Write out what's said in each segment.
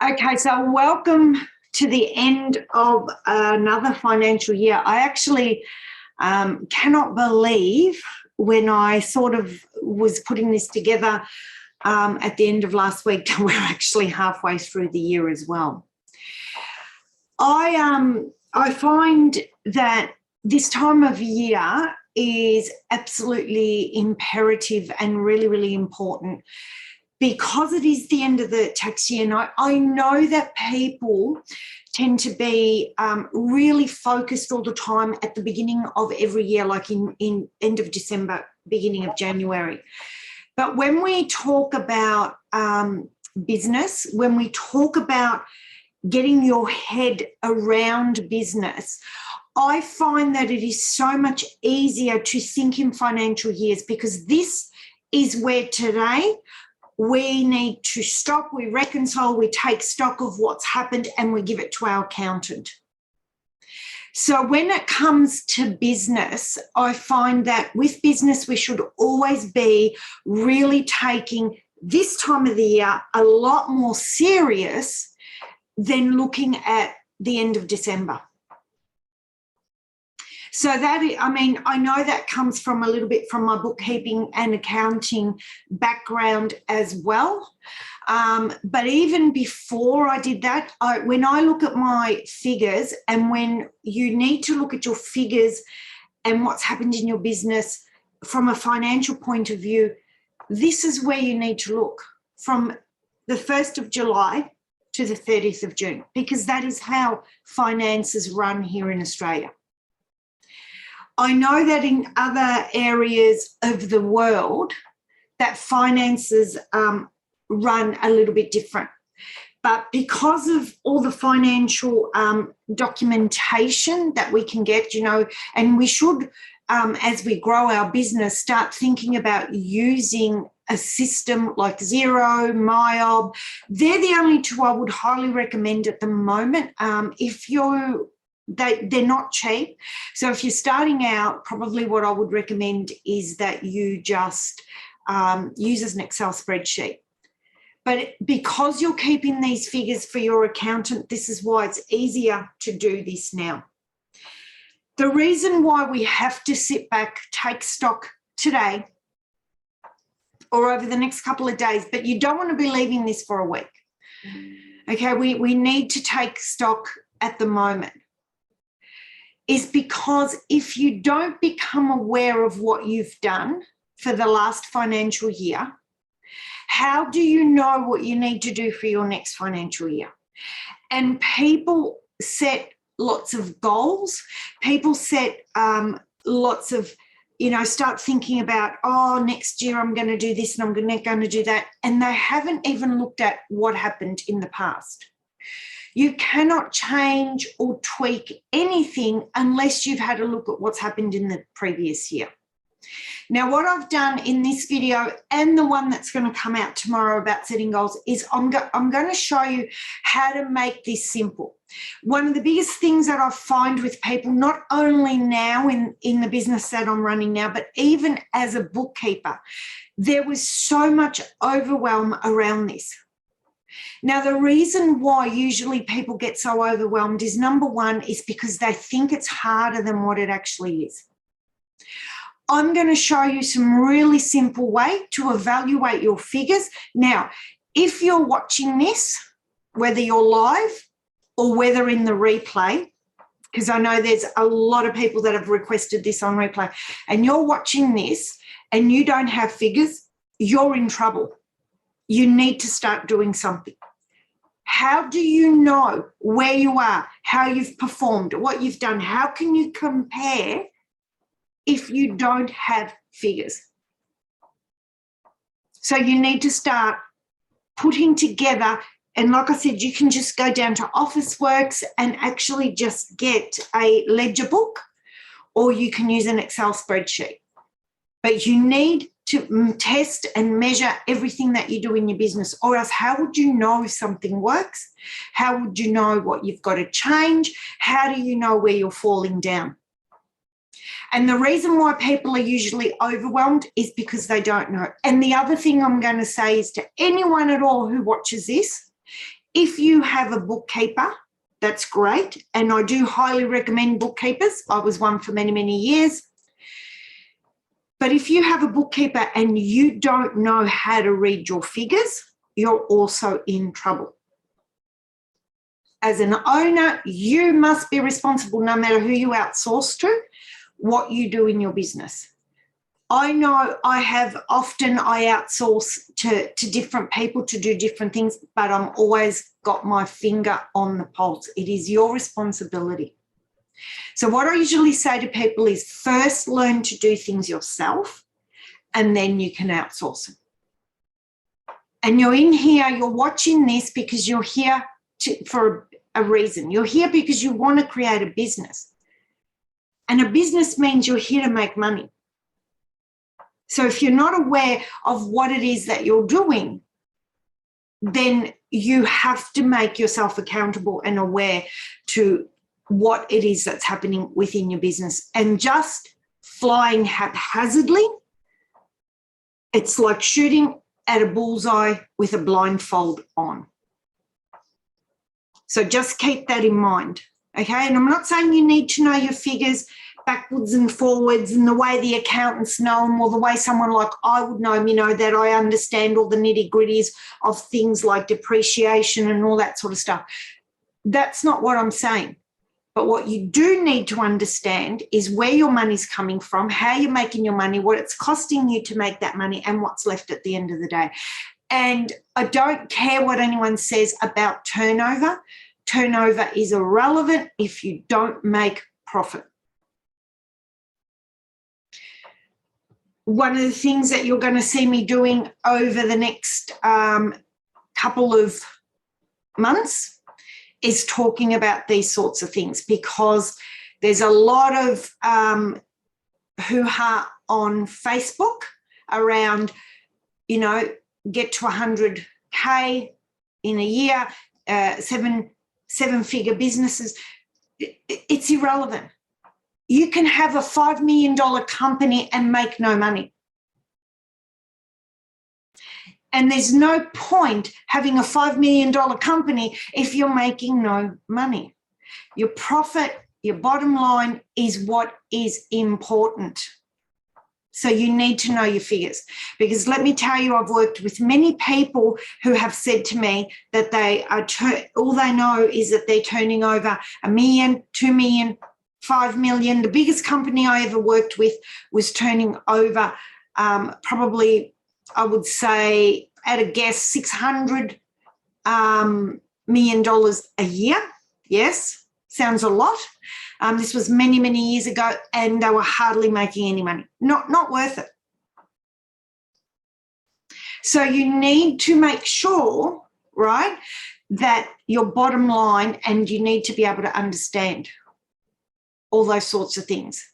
Okay, so welcome to the end of another financial year. I actually cannot believe when I sort of was putting this together at the end of last week that we're actually halfway through the year as well. I find that this time of year is absolutely imperative and really, really important because it is the end of the tax year. And I know that people tend to be really focused all the time at the beginning of every year, like in end of December, beginning of January. But when we talk about business, when we talk about getting your head around business, I find that it is so much easier to think in financial years, because this is where today we need to stop, we reconcile, we take stock of what's happened and we give it to our accountant. So when it comes to business, I find that with business, we should always be really taking this time of the year a lot more serious than looking at the end of December. So that, I mean, I know that comes from a little bit from my bookkeeping and accounting background as well. But even before I did that, when I look at my figures, and when you need to look at your figures and what's happened in your business from a financial point of view, this is where you need to look, from the 1st of July to the 30th of June, because that is how finances run here in Australia. I know that in other areas of the world that finances run a little bit different. But because of all the financial documentation that we can get, you know, and we should, as we grow our business, start thinking about using a system like Xero, MyOb. They're the only two I would highly recommend at the moment. If you're they're not cheap. So if you're starting out, probably what I would recommend is that you just use an Excel spreadsheet. But because you're keeping these figures for your accountant, this is why it's easier to do this now. The reason why we have to sit back, take stock today or over the next couple of days, but you don't want to be leaving this for a week. Okay, we need to take stock at the moment, is because if you don't become aware of what you've done for the last financial year, how do you know what you need to do for your next financial year? And people set lots of goals. People set lots of, you know, start thinking about, oh, next year I'm going to do this and I'm going to do that. And they haven't even looked at what happened in the past. You cannot change or tweak anything unless you've had a look at what's happened in the previous year. Now, what I've done in this video and the one that's going to come out tomorrow about setting goals is I'm going to show you how to make this simple. One of the biggest things that I find with people, not only now in the business that I'm running now, but even as a bookkeeper, there was so much overwhelm around this. Now, the reason why usually people get so overwhelmed is, number one, is because they think it's harder than what it actually is. I'm going to show you some really simple way to evaluate your figures. Now, if you're watching this, whether you're live or whether in the replay, because I know there's a lot of people that have requested this on replay, and you're watching this and you don't have figures, you're in trouble. You need to start doing something. How do you know where you are, how you've performed, what you've done? How can you compare if you don't have figures? So you need to start putting together, and like I said, you can just go down to Officeworks and actually just get a ledger book, or you can use an Excel spreadsheet. But you need to test and measure everything that you do in your business, or else how would you know if something works? How would you know what you've got to change? How do you know where you're falling down? And the reason why people are usually overwhelmed is because they don't know. And the other thing I'm going to say is to anyone at all who watches this, If you have a bookkeeper, that's great. And I do highly recommend bookkeepers. I was one for many, many years. But if you have a bookkeeper and you don't know how to read your figures, you're also in trouble. As an owner, you must be responsible, no matter who you outsource to, what you do in your business. I know I outsource to different people to do different things, but I'm always got my finger on the pulse. It is your responsibility. So what I usually say to people is first learn to do things yourself, and then you can outsource them. And you're in here, you're watching this because you're here for a reason. You're here because you want to create a business. And a business means you're here to make money. So if you're not aware of what it is that you're doing, then you have to make yourself accountable and aware to what it is that's happening within your business. And just flying haphazardly, it's like shooting at a bullseye with a blindfold on. So just keep that in mind, okay? And I'm not saying you need to know your figures backwards and forwards and the way the accountants know them, or the way someone like I would know them, that I understand all the nitty-gritties of things like depreciation and all that sort of stuff. That's not what I'm saying. But what you do need to understand is where your money's coming from, how you're making your money, what it's costing you to make that money, and what's left at the end of the day. And I don't care what anyone says about turnover. Turnover is irrelevant if you don't make profit. One of the things that you're going to see me doing over the next couple of months is talking about these sorts of things, because there's a lot of hoo-ha on Facebook around, get to 100K in a year, seven-figure businesses. It's irrelevant. You can have a $5 million company and make no money. And there's no point having a $5 million company if you're making no money. Your profit, your bottom line is what is important. So you need to know your figures, because let me tell you, I've worked with many people who have said to me that they are all they know is that they're turning over $1 million, $2 million, $5 million. The biggest company I ever worked with was turning over probably, I would say, at a guess, $600 million a year. Yes, sounds a lot. This was many, many years ago, and they were hardly making any money. Not worth it. So you need to make sure, right, that your bottom line, and you need to be able to understand all those sorts of things.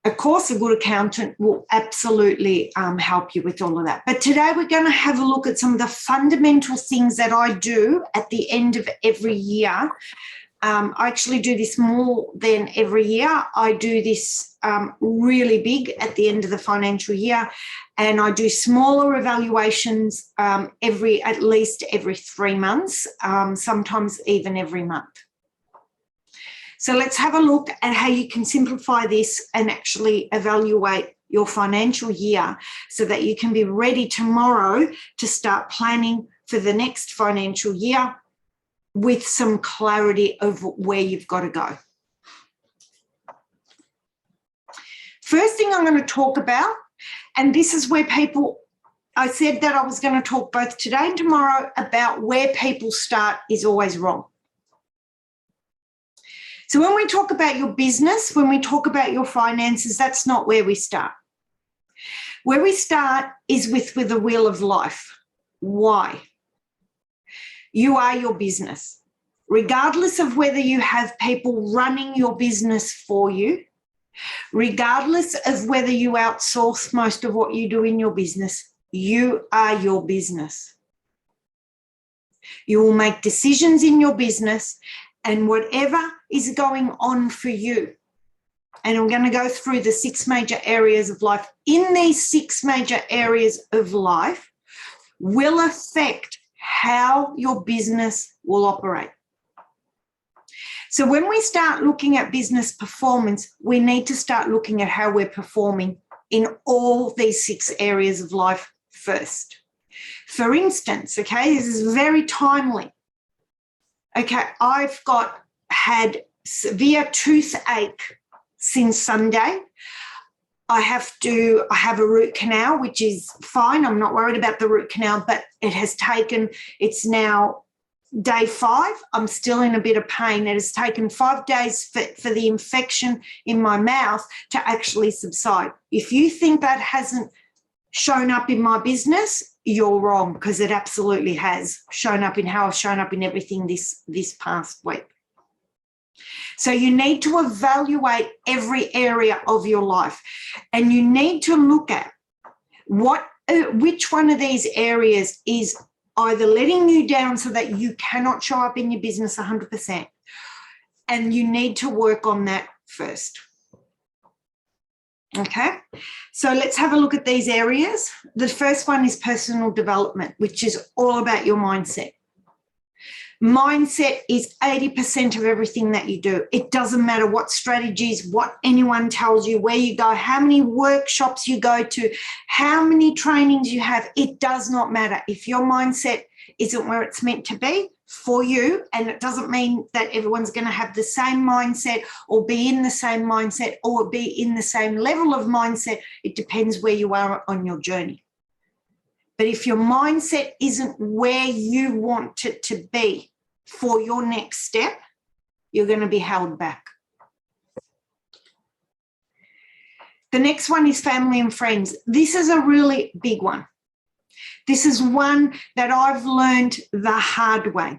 Of course, a good accountant will absolutely help you with all of that. But today we're going to have a look at some of the fundamental things that I do at the end of every year. I actually do this more than every year. I do this really big at the end of the financial year, and I do smaller evaluations at least every 3 months, sometimes even every month. So let's have a look at how you can simplify this and actually evaluate your financial year so that you can be ready tomorrow to start planning for the next financial year with some clarity of where you've got to go. First thing I'm going to talk about, and this is where I said that I was going to talk both today and tomorrow about where people start is always wrong. So when we talk about your business, when we talk about your finances, that's not where we start. Where we start is with the wheel of life. Why? You are your business. Regardless of whether you have people running your business for you, regardless of whether you outsource most of what you do in your business, you are your business. You will make decisions in your business, and whatever is going on for you. And I'm going to go through the 6 major areas of life. In these 6 major areas of life, will affect how your business will operate. So when we start looking at business performance, we need to start looking at how we're performing in all these 6 areas of life first. For instance, okay, this is very timely. Okay, I've had severe toothache since Sunday. I have a root canal, which is fine. I'm not worried about the root canal, but it's now day 5. I'm still in a bit of pain. It has taken 5 days for the infection in my mouth to actually subside. If you think that hasn't shown up in my business, you're wrong, because it absolutely has shown up in how I've shown up in everything this past week. So you need to evaluate every area of your life, and you need to look at which one of these areas is either letting you down so that you cannot show up in your business 100%, and you need to work on that first. Okay, so let's have a look at these areas. The first one is personal development, which is all about your mindset. Mindset is 80% of everything that you do. It doesn't matter what strategies, what anyone tells you, where you go, how many workshops you go to, how many trainings you have. It does not matter. If your mindset isn't where it's meant to be for you, and it doesn't mean that everyone's going to have the same mindset or be in the same mindset or be in the same level of mindset. It depends where you are on your journey. But if your mindset isn't where you want it to be for your next step, you're going to be held back. The next one is family and friends. This is a really big one. This is one that I've learned the hard way.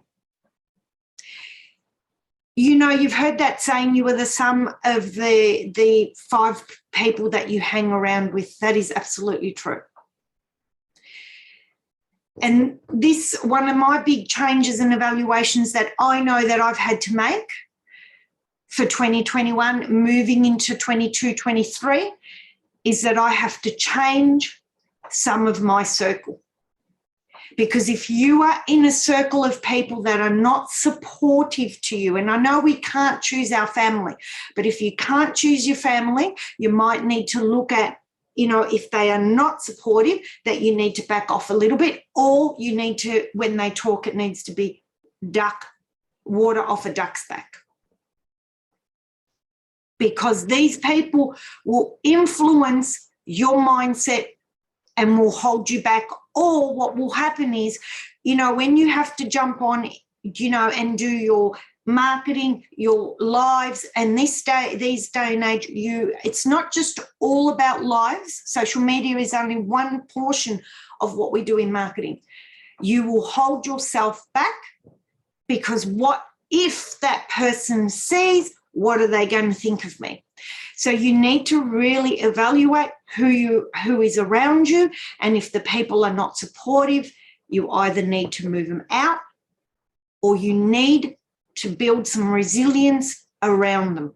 You know, you've heard that saying, you are the sum of the 5 people that you hang around with. That is absolutely true. And this, one of my big changes and evaluations that I know that I've had to make for 2021, moving into 22, 23, is that I have to change some of my circle. Because if you are in a circle of people that are not supportive to you, and I know we can't choose our family, but if you can't choose your family, you might need to look at, you know, if they are not supportive, that you need to back off a little bit, or you need to, when they talk, it needs to be water off a duck's back. Because these people will influence your mindset and will hold you back. Or what will happen is, you know, when you have to jump on, you know, and do your marketing, your lives, and these day and age, it's not just all about lives. Social media is only one portion of what we do in marketing. You will hold yourself back because what if that person sees, what are they going to think of me? So you need to really evaluate who is around you, and if the people are not supportive, you either need to move them out, or you need to build some resilience around them.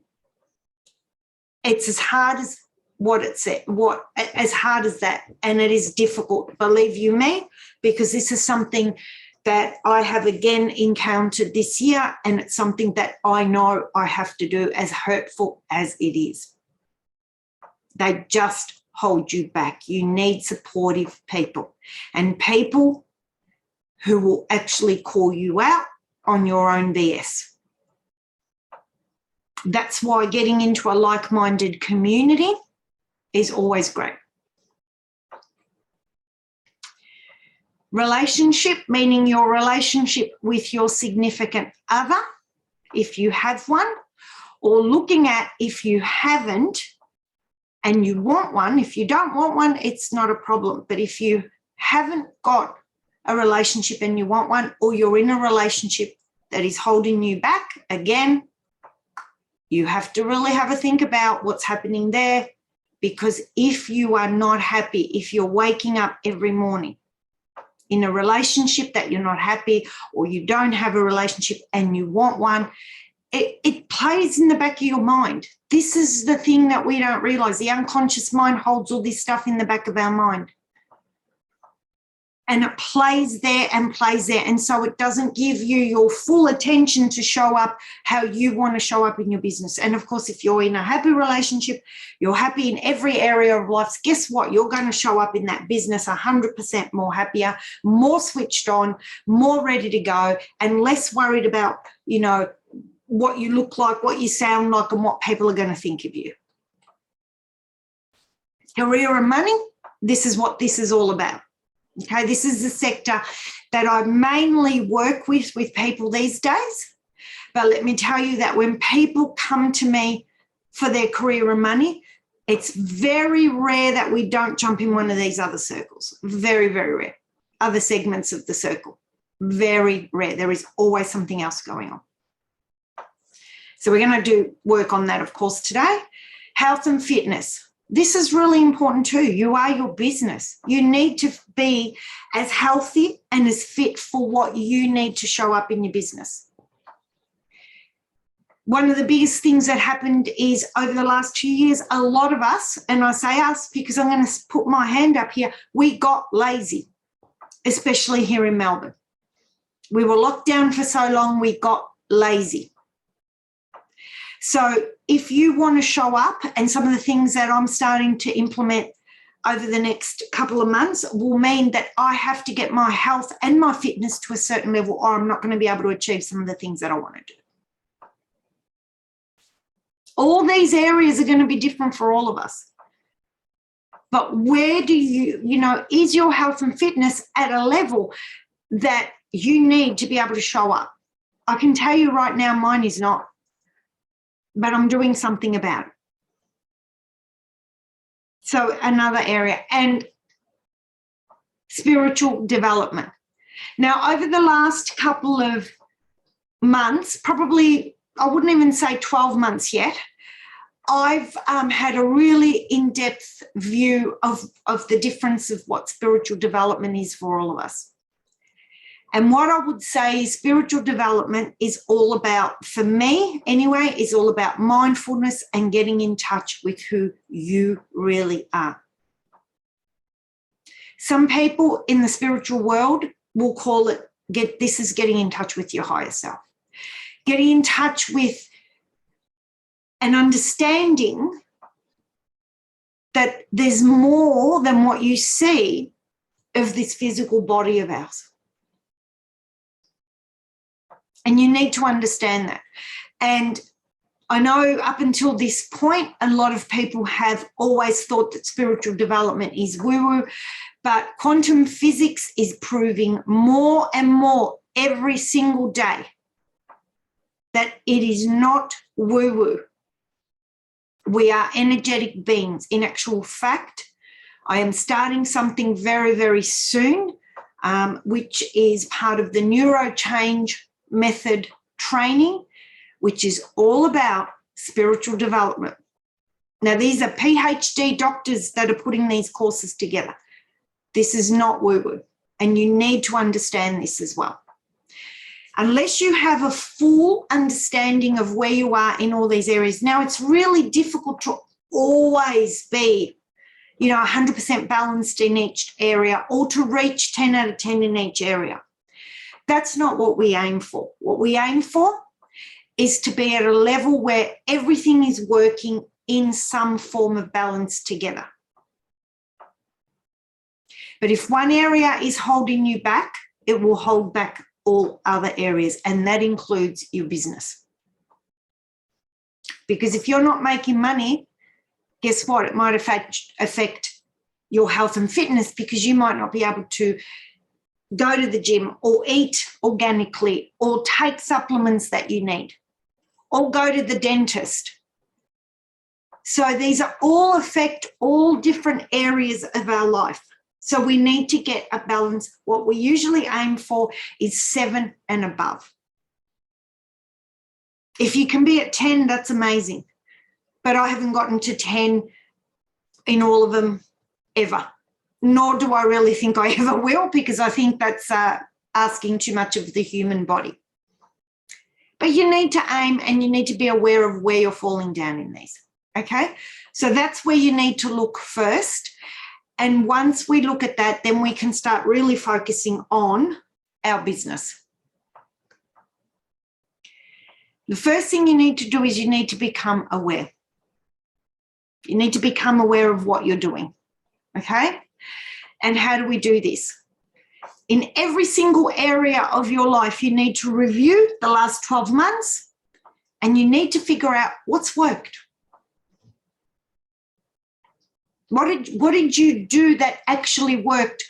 It's as hard as as hard as that, and it is difficult, believe you me, because this is something that I have again encountered this year, and it's something that I know I have to do, as hurtful as it is. They just hold you back. You need supportive people, and people who will actually call you out on your own BS. That's why getting into a like-minded community is always great. Relationship, meaning your relationship with your significant other, if you have one, or looking at if you haven't and you want one. If you don't want one, it's not a problem. But if you haven't got a relationship and you want one, or you're in a relationship that is holding you back, again, you have to really have a think about what's happening there. Because if you are not happy, if you're waking up every morning in a relationship that you're not happy, or you don't have a relationship and you want one, it plays in the back of your mind. This is the thing that we don't realize. The unconscious mind holds all this stuff in the back of our mind. and it plays there and plays there. And so it doesn't give you your full attention to show up how you want to show up in your business. And of course, if you're in a happy relationship, you're happy in every area of life, guess what? You're going to show up in that business 100% more happier, more switched on, more ready to go, and less worried about, you know, what you look like, what you sound like, and what people are going to think of you. Career and money, this is what this is all about. Okay, this is the sector that I mainly work with people these days. But let me tell you that when people come to me for their career and money, it's very rare that we don't jump in one of these other circles. Very, very rare. Other segments of the circle. Very rare. There is always something else going on. So we're going to do work on that, of course, today. Health and fitness. This is really important too. You are your business. You need to be as healthy and as fit for what you need to show up in your business. One of the biggest things that happened is over the last 2 years, a lot of us, and I say us because I'm going to put my hand up here, we got lazy, especially here in Melbourne. We were locked down for so long, we got lazy. So if you want to show up, and some of the things that I'm starting to implement over the next couple of months will mean that I have to get my health and my fitness to a certain level, or I'm not going to be able to achieve some of the things that I want to do. All these areas are going to be different for all of us. But where do you know, is your health and fitness at a level that you need to be able to show up? I can tell you right now, mine is not. But I'm doing something about it. So another area, and spiritual development. Now, over the last couple of months, probably, I wouldn't even say 12 months yet, I've had a really in-depth view of the difference of what spiritual development is for all of us. And what I would say is spiritual development is all about, for me anyway, is all about mindfulness and getting in touch with who you really are. Some people in the spiritual world will call it, this is getting in touch with your higher self. Getting in touch with an understanding that there's more than what you see of this physical body of ours. And you need to understand that. And I know up until this point, a lot of people have always thought that spiritual development is woo-woo, but quantum physics is proving more and more every single day that it is not woo-woo. We are energetic beings. In actual fact, I am starting something very, very soon, which is part of the neurochange method training, which is all about spiritual development. Now, these are PhD doctors that are putting these courses together. This is not woo-woo, and you need to understand this as well. Unless you have a full understanding of where you are in all these areas. Now, it's really difficult to always be, 100% balanced in each area, or to reach 10 out of 10 in each area. That's not what we aim for. What we aim for is to be at a level where everything is working in some form of balance together. But if one area is holding you back, it will hold back all other areas, and that includes your business. Because if you're not making money, guess what? It might affect your health and fitness, because you might not be able to go to the gym or eat organically or take supplements that you need or go to the dentist. So these are all affect all different areas of our life. So we need to get a balance. What we usually aim for is 7 and above. If you can be at 10, that's amazing. But I haven't gotten to 10 in all of them ever. Nor do I really think I ever will, because I think that's asking too much of the human body. But you need to aim, and you need to be aware of where you're falling down in these, okay? So that's where you need to look first. And once we look at that, then we can start really focusing on our business. The first thing you need to do is you need to become aware. You need to become aware of what you're doing, okay? And how do we do this? In every single area of your life, you need to review the last 12 months and you need to figure out what's worked. What did you do that actually worked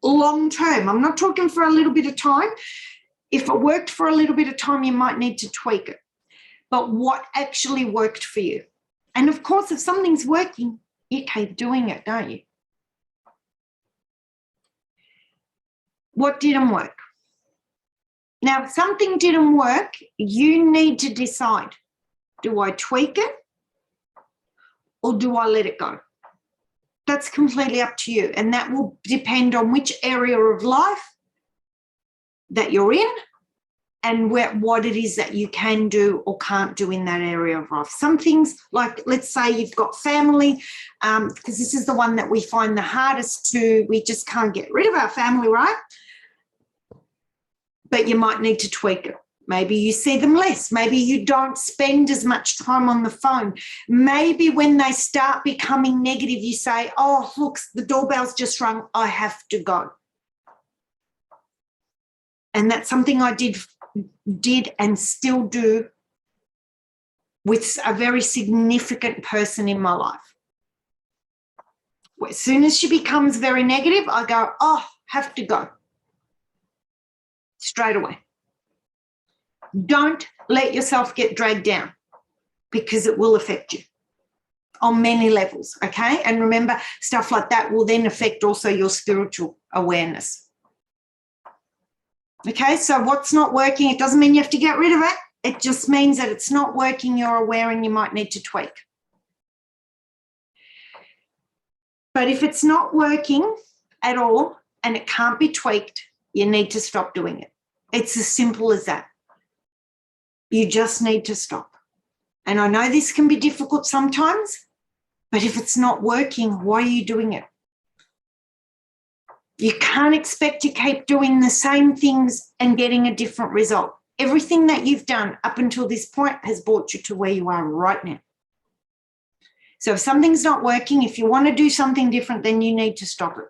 long term? I'm not talking for a little bit of time. If it worked for a little bit of time, you might need to tweak it. But what actually worked for you? And of course, if something's working, you keep doing it, don't you? What didn't work? Now, if something didn't work, you need to decide, do I tweak it or do I let it go? That's completely up to you. And that will depend on which area of life that you're in and what it is that you can do or can't do in that area of life. Some things, like let's say you've got family, because this is the one that we find the hardest we just can't get rid of our family, right? But you might need to tweak it. Maybe you see them less. Maybe you don't spend as much time on the phone. Maybe when they start becoming negative, you say, oh, look, the doorbell's just rung. I have to go. And that's something I did and still do with a very significant person in my life. As soon as she becomes very negative, I go, oh, have to go. Straight away. Don't let yourself get dragged down because it will affect you on many levels, okay? And remember, stuff like that will then affect also your spiritual awareness. Okay, so what's not working, it doesn't mean you have to get rid of it. It just means that it's not working, you're aware, and you might need to tweak. But if it's not working at all and it can't be tweaked, you need to stop doing it. It's as simple as that. You just need to stop. And I know this can be difficult sometimes, but if it's not working, why are you doing it? You can't expect to keep doing the same things and getting a different result. Everything that you've done up until this point has brought you to where you are right now. So if something's not working, if you want to do something different, then you need to stop it.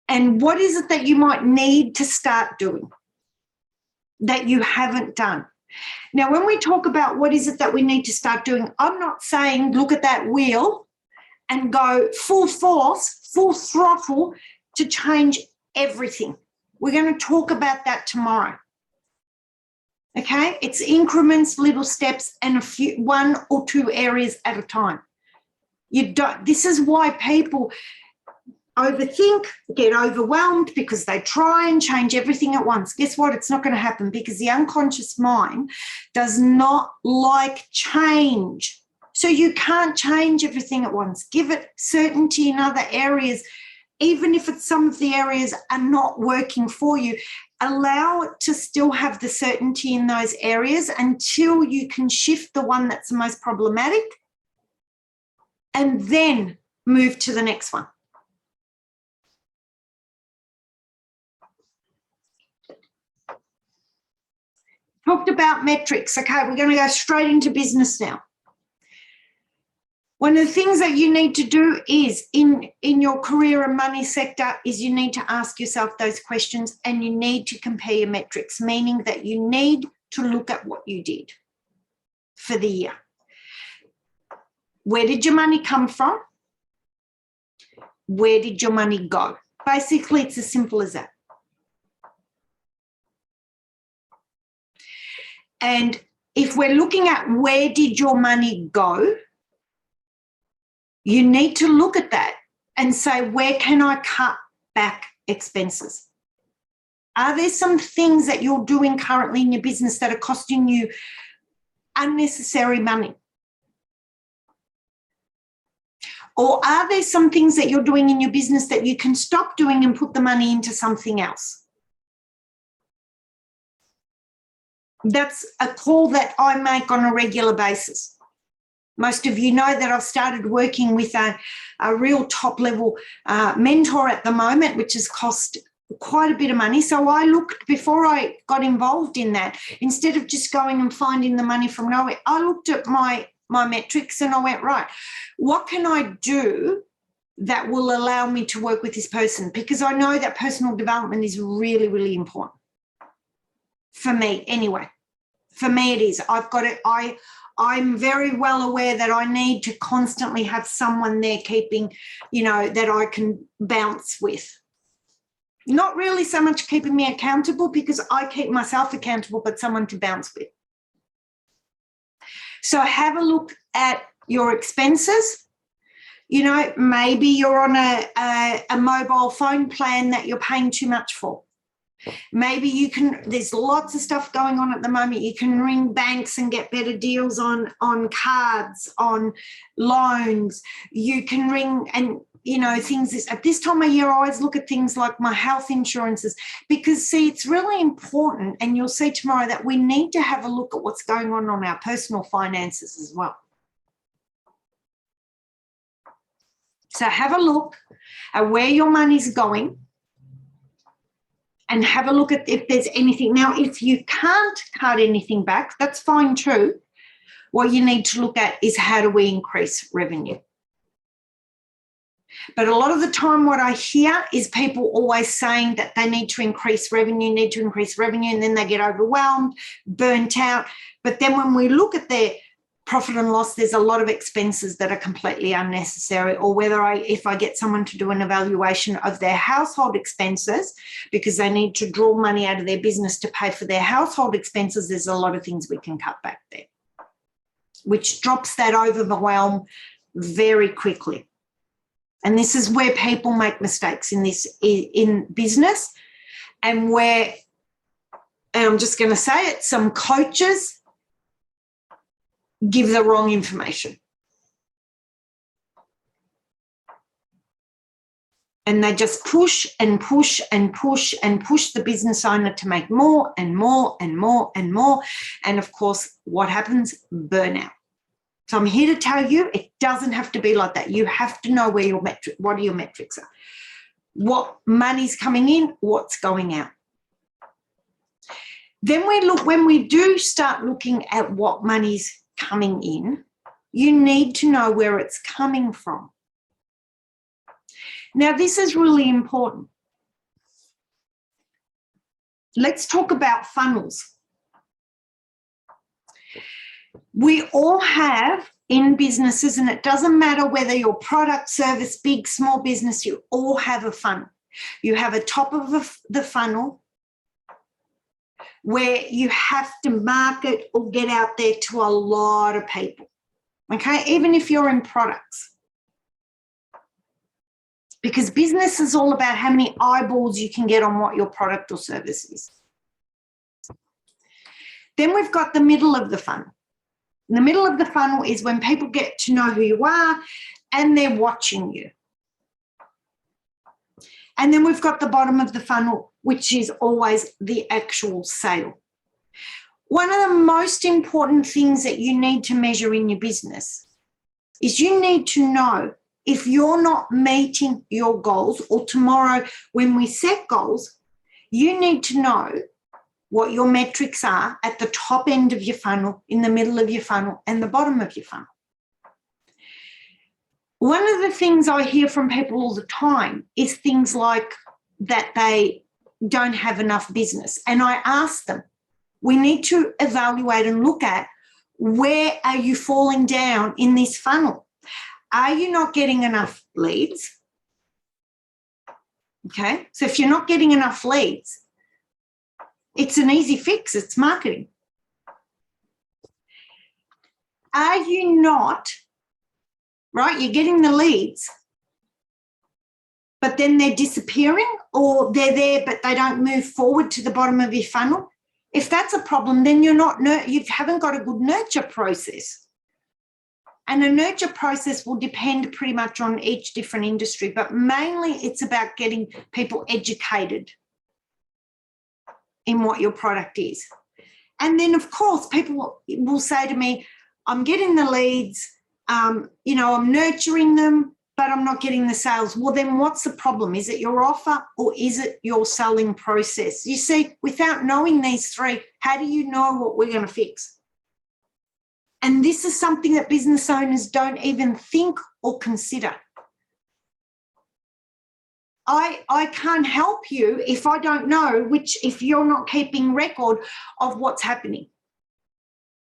And what is it that you might need to start doing that you haven't done? Now, when we talk about what is it that we need to start doing, I'm not saying look at that wheel and go full force, full throttle to change everything. We're going to talk about that tomorrow. Okay? It's increments, little steps, and one or two areas at a time. This is why people overthink, get overwhelmed because they try and change everything at once. Guess what? It's not going to happen because the unconscious mind does not like change. So you can't change everything at once. Give it certainty in other areas, even if some of the areas are not working for you. Allow it to still have the certainty in those areas until you can shift the one that's the most problematic and then move to the next one. Talked about metrics. Okay, we're going to go straight into business now. One of the things that you need to do is in your career and money sector is you need to ask yourself those questions and you need to compare your metrics, meaning that you need to look at what you did for the year. Where did your money come from? Where did your money go? Basically, it's as simple as that. And if we're looking at where did your money go, you need to look at that and say, where can I cut back expenses? Are there some things that you're doing currently in your business that are costing you unnecessary money? Or are there some things that you're doing in your business that you can stop doing and put the money into something else? That's a call that I make on a regular basis. Most of you know that I've started working with a real top-level mentor at the moment, which has cost quite a bit of money. So I looked, before I got involved in that, instead of just going and finding the money from nowhere, I looked at my metrics and I went, right, what can I do that will allow me to work with this person? Because I know that personal development is really, really important. For me, anyway. For me, it is. I've got it. I'm very well aware that I need to constantly have someone there keeping, that I can bounce with. Not really so much keeping me accountable, because I keep myself accountable, but someone to bounce with. So have a look at your expenses. Maybe you're on a mobile phone plan that you're paying too much for. Maybe there's lots of stuff going on at the moment. You can ring banks and get better deals on cards, on loans. You can ring and, things. At this time of year, I always look at things like my health insurances, because, see, it's really important, and you'll see tomorrow that we need to have a look at what's going on our personal finances as well. So have a look at where your money's going, and have a look at if there's anything. Now, if you can't cut anything back, that's fine too. What you need to look at is, how do we increase revenue? But a lot of the time what I hear is people always saying that they need to increase revenue, and then they get overwhelmed, burnt out. But then when we look at their profit and loss, there's a lot of expenses that are completely unnecessary. Or if I get someone to do an evaluation of their household expenses, because they need to draw money out of their business to pay for their household expenses, there's a lot of things we can cut back there, which drops that overwhelm very quickly. And this is where people make mistakes in business, and where, and I'm just going to say it, some coaches give the wrong information. And they just push and push and push and push the business owner to make more and more and more and more. And of course, what happens? Burnout. So I'm here to tell you, it doesn't have to be like that. You have to know what your metrics are. What money's coming in, what's going out. Then when we do start looking at what money's coming in, you need to know where it's coming from. Now, this is really important. Let's talk about funnels. We all have in businesses, and it doesn't matter whether your product, service, big, small business, you all have a funnel. You have a top of the funnel where you have to market or get out there to a lot of people, okay, even if you're in products. Because business is all about how many eyeballs you can get on what your product or service is. Then we've got the middle of the funnel. In the middle of the funnel is when people get to know who you are and they're watching you. And then we've got the bottom of the funnel, which is always the actual sale. One of the most important things that you need to measure in your business is you need to know if you're not meeting your goals, or tomorrow when we set goals, you need to know what your metrics are at the top end of your funnel, in the middle of your funnel, and the bottom of your funnel. One of the things I hear from people all the time is things like that they don't have enough business. And I ask them, we need to evaluate and look at, where are you falling down in this funnel? Are you not getting enough leads? Okay, so if you're not getting enough leads, it's an easy fix, it's marketing. Are you not, right, you're getting the leads, but then they're disappearing, or they're there but they don't move forward to the bottom of your funnel? If that's a problem, then you haven't got a good nurture process. And a nurture process will depend pretty much on each different industry, but mainly it's about getting people educated in what your product is. And then, of course, people will say to me, I'm getting the leads, you know, I'm nurturing them, but I'm not getting the sales. Well, then what's the problem? Is it your offer or is it your selling process? You see, without knowing these three, how do you know what we're going to fix? And this is something that business owners don't even think or consider. I can't help you if I don't know if you're not keeping record of what's happening.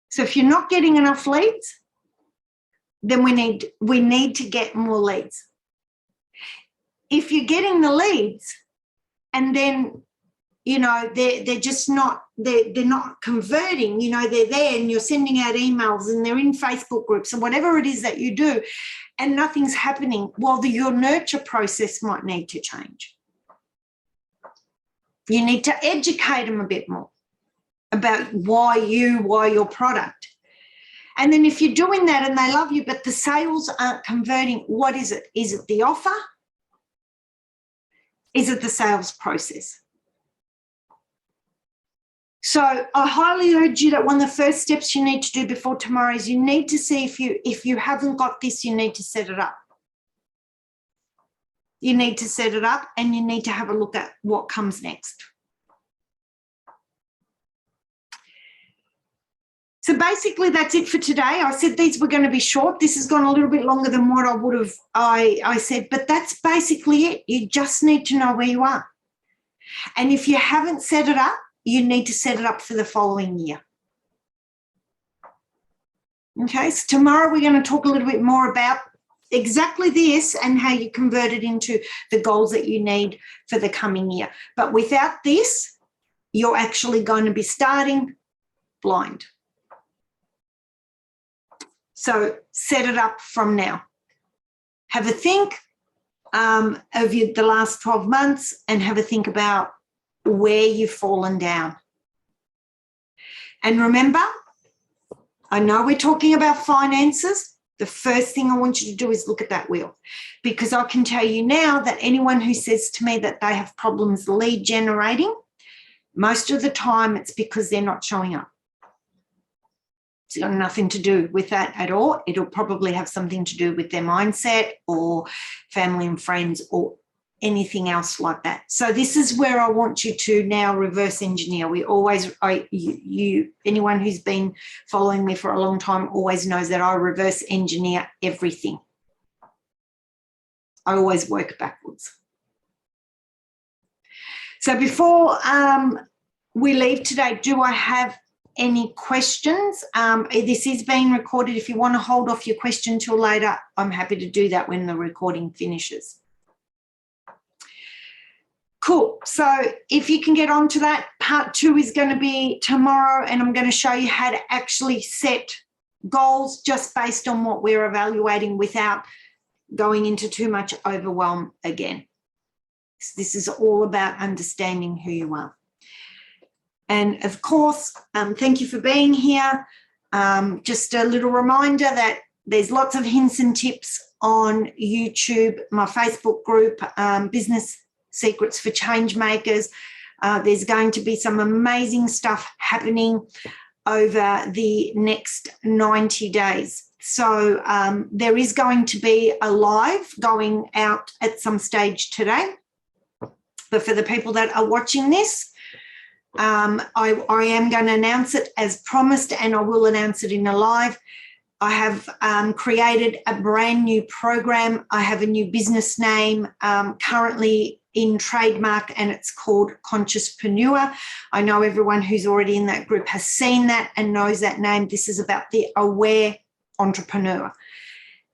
So if you're not getting enough leads, then we need to get more leads. If you're getting the leads and then, you know, they're just not, they're not converting, you know, they're there and you're sending out emails and they're in Facebook groups and whatever it is that you do and nothing's happening, well, your nurture process might need to change. You need to educate them a bit more about why your product. And then if you're doing that and they love you, but the sales aren't converting, what is it? Is it the offer? Is it the sales process? So I highly urge you that one of the first steps you need to do before tomorrow is you need to see if you haven't got this, you need to set it up. You need to set it up and you need to have a look at what comes next. So basically that's it for today. I said these were going to be short. This has gone a little bit longer than what I would have I said, but that's basically it. You just need to know where you are. And if you haven't set it up, you need to set it up for the following year. Okay, so tomorrow we're going to talk a little bit more about exactly this and how you convert it into the goals that you need for the coming year. But without this, you're actually going to be starting blind. So set it up from now. Have a think of the last 12 months and have a think about where you've fallen down. And remember, I know we're talking about finances. The first thing I want you to do is look at that wheel, because I can tell you now that anyone who says to me that they have problems lead generating, most of the time it's because they're not showing up. It's got nothing to do with that at all. It'll probably have something to do with their mindset or family and friends or anything else like that. So this is where I want you to now reverse engineer. We always, anyone who's been following me for a long time always knows that I reverse engineer everything. I always work backwards. So before we leave today, do I have any questions? This is being recorded. If you want to hold off your question till later, I'm happy to do that when the recording finishes. Cool. So if you can get on to that, part 2 is going to be tomorrow, and I'm going to show you how to actually set goals just based on what we're evaluating without going into too much overwhelm again. So this is all about understanding who you are. And of course, thank you for being here. Just a little reminder that there's lots of hints and tips on YouTube, my Facebook group, Business Secrets for Change Makers. There's going to be some amazing stuff happening over the next 90 days. So there is going to be a live going out at some stage today. But for the people that are watching this, I am going to announce it as promised, and I will announce it in a live. I have created a brand new program. I have a new business name currently in trademark, and it's called Consciouspreneur. I know everyone who's already in that group has seen that and knows that name. This is about the aware entrepreneur.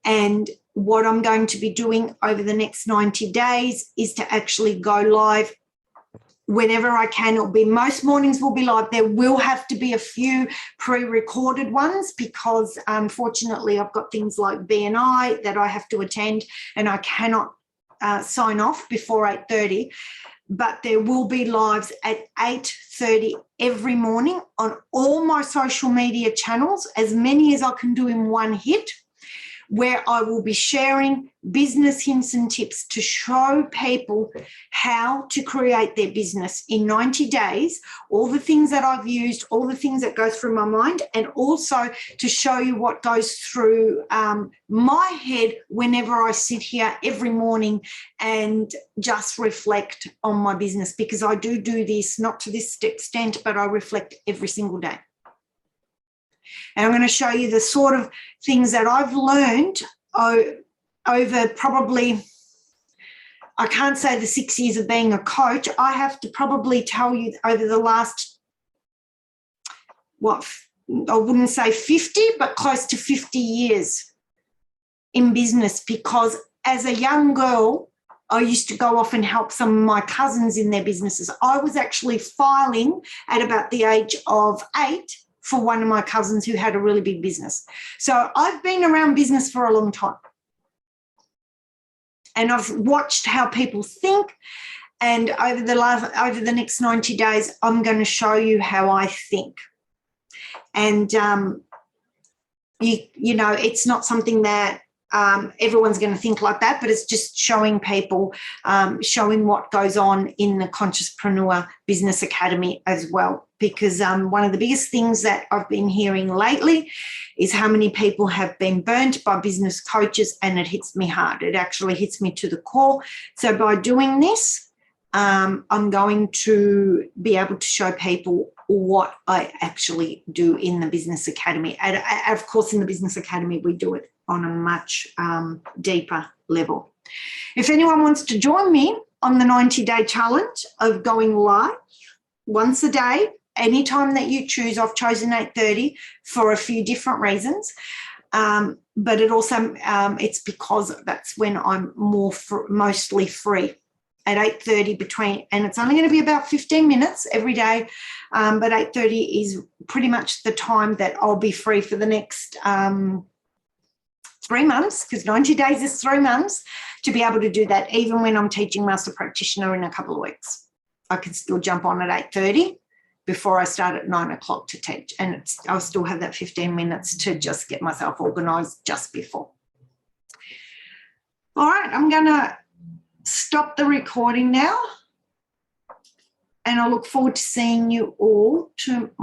And what I'm going to be doing over the next 90 days is to actually go live whenever I can. It'll be, most mornings will be live. There will have to be a few pre-recorded ones because unfortunately I've got things like BNI that I have to attend and I cannot sign off before 8:30, but there will be lives at 8:30 every morning on all my social media channels, as many as I can do in one hit, where I will be sharing business hints and tips to show people how to create their business in 90 days, all the things that I've used, all the things that go through my mind, and also to show you what goes through my head whenever I sit here every morning and just reflect on my business, because I do this, not to this extent, but I reflect every single day. And I'm going to show you the sort of things that I've learned over probably, I can't say the 6 years of being a coach. I have to probably tell you over the last, I wouldn't say 50, but close to 50 years in business, because as a young girl, I used to go off and help some of my cousins in their businesses. I was actually filing at about the age of 8 for one of my cousins who had a really big business. So I've been around business for a long time. And I've watched how people think. And over the next 90 days, I'm going to show you how I think. And, you know, it's not something that everyone's going to think like that, but it's just showing people, showing what goes on in the Consciouspreneur Business Academy as well. Because one of the biggest things that I've been hearing lately is how many people have been burnt by business coaches, and it hits me hard. It actually hits me to the core. So by doing this, I'm going to be able to show people what I actually do in the Business Academy. And of course, in the Business Academy, we do it on a much deeper level. If anyone wants to join me on the 90-day challenge of going live once a day, anytime that you choose, I've chosen 8:30 for a few different reasons. But it also, it's because that's when I'm mostly free at 8:30 between, and it's only going to be about 15 minutes every day. But 8:30 is pretty much the time that I'll be free for the next 3 months, because 90 days is 3 months, to be able to do that. Even when I'm teaching Master Practitioner in a couple of weeks, I can still jump on at 8:30 before I start at 9 o'clock to teach. And I'll still have that 15 minutes to just get myself organised just before. All right, I'm going to stop the recording now, and I look forward to seeing you all tomorrow.